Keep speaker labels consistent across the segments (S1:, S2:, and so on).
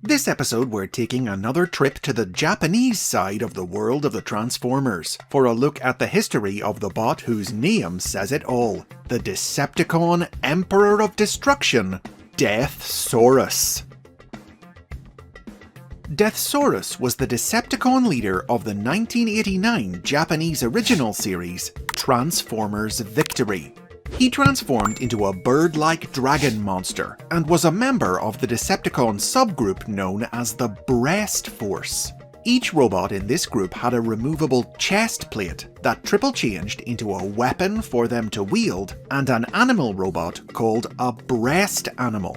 S1: This episode we're taking another trip to the Japanese side of the world of the Transformers, for a look at the history of the bot whose name says it all, the Decepticon Emperor of Destruction, DEATHSAURUS. DEATHSAURUS was the Decepticon leader of the 1989 Japanese original series, Transformers Victory. He transformed into a bird-like dragon monster, and was a member of the Decepticon subgroup known as the Breast Force. Each robot in this group had a removable chest plate that triple-changed into a weapon for them to wield, and an animal robot called a breast animal.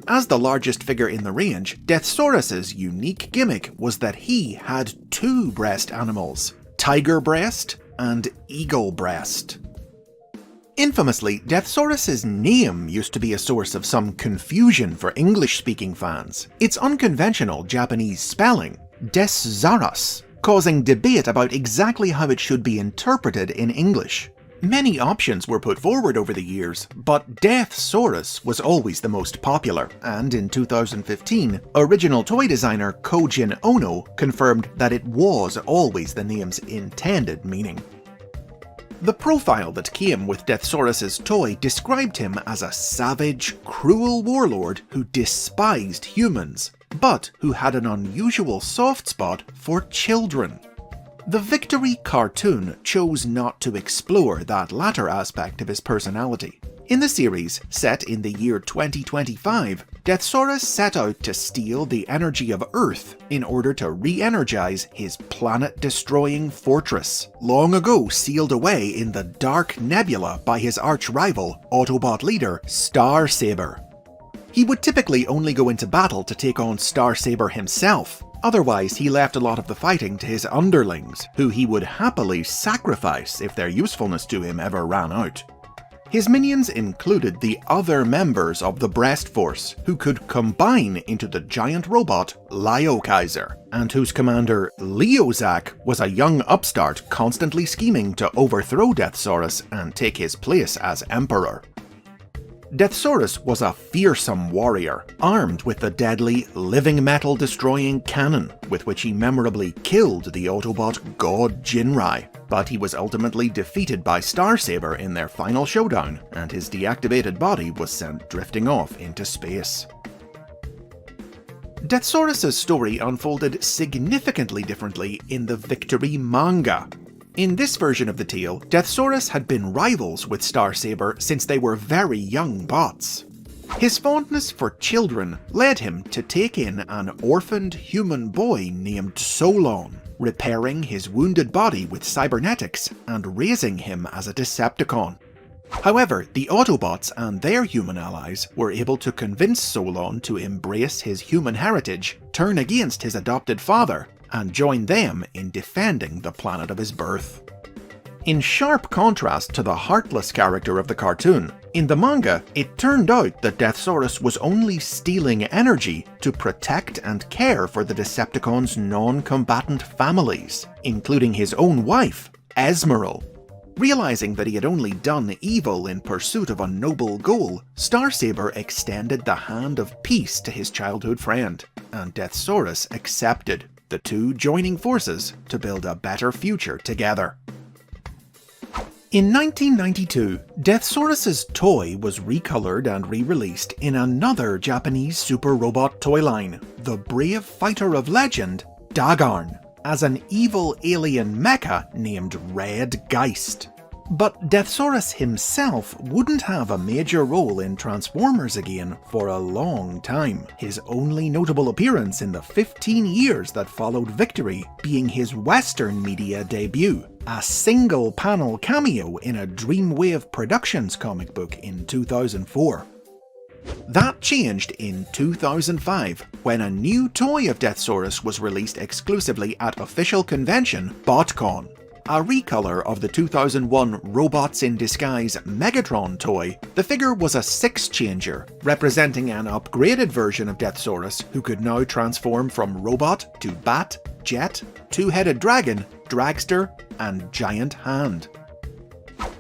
S1: As the largest figure in the range, DEATHSAURUS's unique gimmick was that he had two breast animals, Tiger Breast and Eagle Breast. Infamously, DEATHSAURUS's name used to be a source of some confusion for English-speaking fans. Its unconventional Japanese spelling, DEATHSAURUS, causing debate about exactly how it should be interpreted in English. Many options were put forward over the years, but DEATHSAURUS was always the most popular, and in 2015, original toy designer Kojin Ono confirmed that it was always the name's intended meaning. The profile that came with DEATHSAURUS's toy described him as a savage, cruel warlord who despised humans, but who had an unusual soft spot for children. The Victory cartoon chose not to explore that latter aspect of his personality. In the series, set in the year 2025, DEATHSAURUS set out to steal the energy of Earth in order to re-energize his planet-destroying fortress, long ago sealed away in the dark nebula by his arch-rival, Autobot leader Starsaber. He would typically only go into battle to take on Starsaber himself. Otherwise, he left a lot of the fighting to his underlings, who he would happily sacrifice if their usefulness to him ever ran out. His minions included the other members of the Breast Force, who could combine into the giant robot Liokaiser, and whose commander Leozak was a young upstart constantly scheming to overthrow DEATHSAURUS and take his place as Emperor. DEATHSAURUS was a fearsome warrior, armed with the deadly living metal destroying cannon, with which he memorably killed the Autobot god Jinrai, but he was ultimately defeated by Starsaber in their final showdown, and his deactivated body was sent drifting off into space. DEATHSAURUS's story unfolded significantly differently in the Victory manga. In this version of the tale, DEATHSAURUS had been rivals with Starsaber since they were very young bots. His fondness for children led him to take in an orphaned human boy named Solon, repairing his wounded body with cybernetics and raising him as a Decepticon. However, the Autobots and their human allies were able to convince Solon to embrace his human heritage, turn against his adopted father, and join them in defending the planet of his birth. In sharp contrast to the heartless character of the cartoon, in the manga, it turned out that DEATHSAURUS was only stealing energy to protect and care for the Decepticons' non-combatant families, including his own wife, Esmeralda. Realizing that he had only done evil in pursuit of a noble goal, Starsaber extended the hand of peace to his childhood friend, and DEATHSAURUS accepted, the two joining forces to build a better future together. In 1992, DEATHSAURUS's toy was recolored and re-released in another Japanese super robot toy line, the brave fighter of legend, Dagarn, as an evil alien mecha named Red Geist. But DEATHSAURUS himself wouldn't have a major role in Transformers again for a long time, his only notable appearance in the 15 years that followed Victory being his Western media debut, a single-panel cameo in a Dreamwave Productions comic book in 2004. That changed in 2005, when a new toy of DEATHSAURUS was released exclusively at official convention BotCon. A recolor of the 2001 Robots in Disguise Megatron toy, the figure was a six-changer, representing an upgraded version of DEATHSAURUS who could now transform from robot to bat, jet, two-headed dragon, dragster, and giant hand.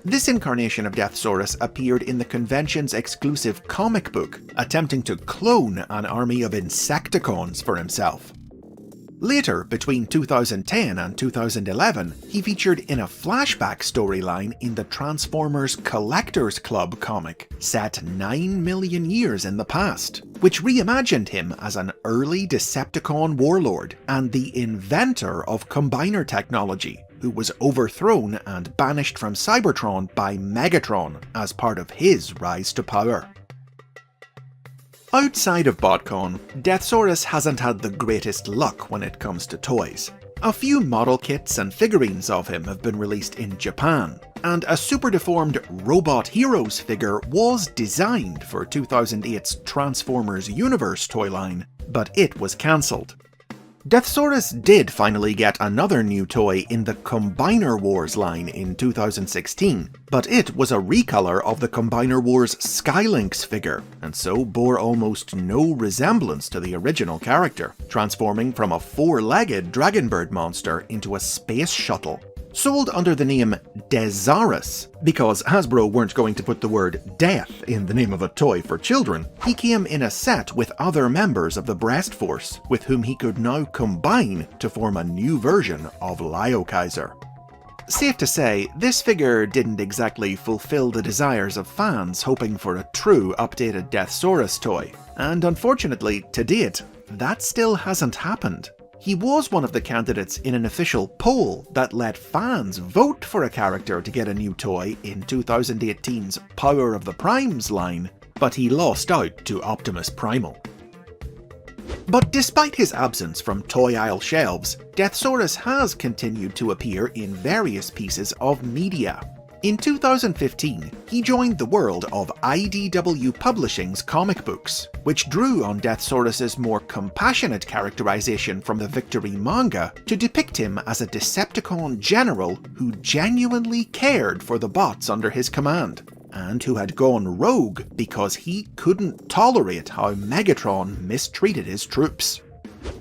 S1: This incarnation of DEATHSAURUS appeared in the convention's exclusive comic book, attempting to clone an army of Insecticons for himself. Later, between 2010 and 2011, he featured in a flashback storyline in the Transformers Collectors Club comic, set 9 million years in the past, which reimagined him as an early Decepticon warlord and the inventor of combiner technology, who was overthrown and banished from Cybertron by Megatron as part of his rise to power. Outside of BotCon, DEATHSAURUS hasn't had the greatest luck when it comes to toys. A few model kits and figurines of him have been released in Japan, and a super deformed Robot Heroes figure was designed for 2008's Transformers Universe toy line, but it was cancelled. DEATHSAURUS did finally get another new toy in the Combiner Wars line in 2016, but it was a recolor of the Combiner Wars Skylynx figure, and so bore almost no resemblance to the original character, transforming from a four-legged dragonbird monster into a space shuttle. Sold under the name DEATHSAURUS, because Hasbro weren't going to put the word death in the name of a toy for children, he came in a set with other members of the Breast Force, with whom he could now combine to form a new version of Liokaiser. Safe to say, this figure didn't exactly fulfill the desires of fans hoping for a true updated DEATHSAURUS toy, and unfortunately, to date, that still hasn't happened. He was one of the candidates in an official poll that let fans vote for a character to get a new toy in 2018's Power of the Primes line, but he lost out to Optimus Primal. But despite his absence from toy aisle shelves, DEATHSAURUS has continued to appear in various pieces of media. In 2015, he joined the world of IDW Publishing's comic books, which drew on DEATHSAURUS's more compassionate characterization from the Victory manga to depict him as a Decepticon general who genuinely cared for the bots under his command, and who had gone rogue because he couldn't tolerate how Megatron mistreated his troops.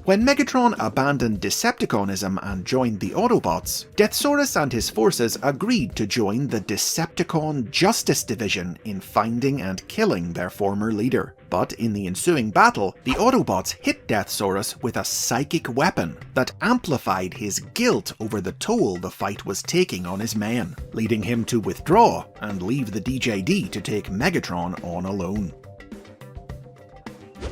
S1: When Megatron abandoned Decepticonism and joined the Autobots, DEATHSAURUS and his forces agreed to join the Decepticon Justice Division in finding and killing their former leader. But in the ensuing battle, the Autobots hit DEATHSAURUS with a psychic weapon that amplified his guilt over the toll the fight was taking on his men, leading him to withdraw and leave the DJD to take Megatron on alone.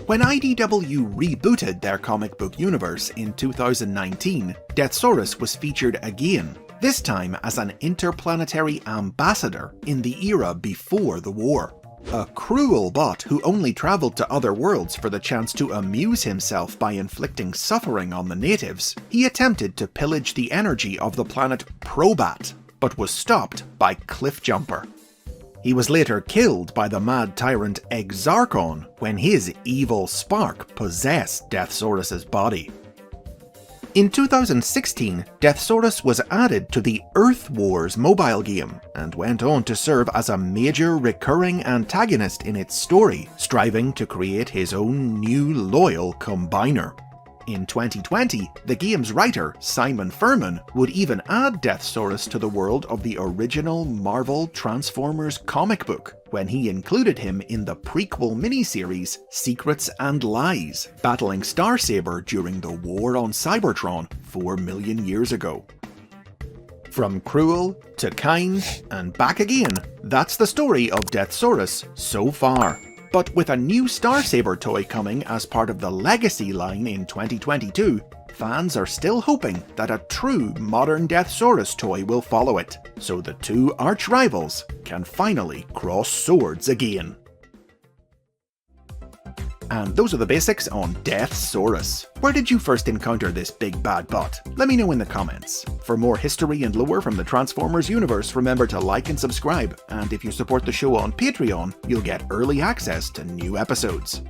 S1: When IDW rebooted their comic book universe in 2019, DEATHSAURUS was featured again, this time as an interplanetary ambassador in the era before the war. A cruel bot who only travelled to other worlds for the chance to amuse himself by inflicting suffering on the natives, he attempted to pillage the energy of the planet Probat, but was stopped by Cliffjumper. He was later killed by the mad tyrant Exarchon when his evil spark possessed DEATHSAURUS's body. In 2016, DEATHSAURUS was added to the Earth Wars mobile game, and went on to serve as a major recurring antagonist in its story, striving to create his own new loyal combiner. In 2020, the game's writer, Simon Furman, would even add DEATHSAURUS to the world of the original Marvel Transformers comic book, when he included him in the prequel miniseries Secrets and Lies, battling Starsaber during the war on Cybertron 4 million years ago. From cruel to kind and back again, that's the story of DEATHSAURUS so far. But with a new Starsaber toy coming as part of the Legacy line in 2022, fans are still hoping that a true modern DEATHSAURUS toy will follow it, so the two arch-rivals can finally cross swords again. And those are the basics on DEATHSAURUS. Where did you first encounter this big bad bot? Let me know in the comments. For more history and lore from the Transformers universe, remember to like and subscribe, and if you support the show on Patreon, you'll get early access to new episodes.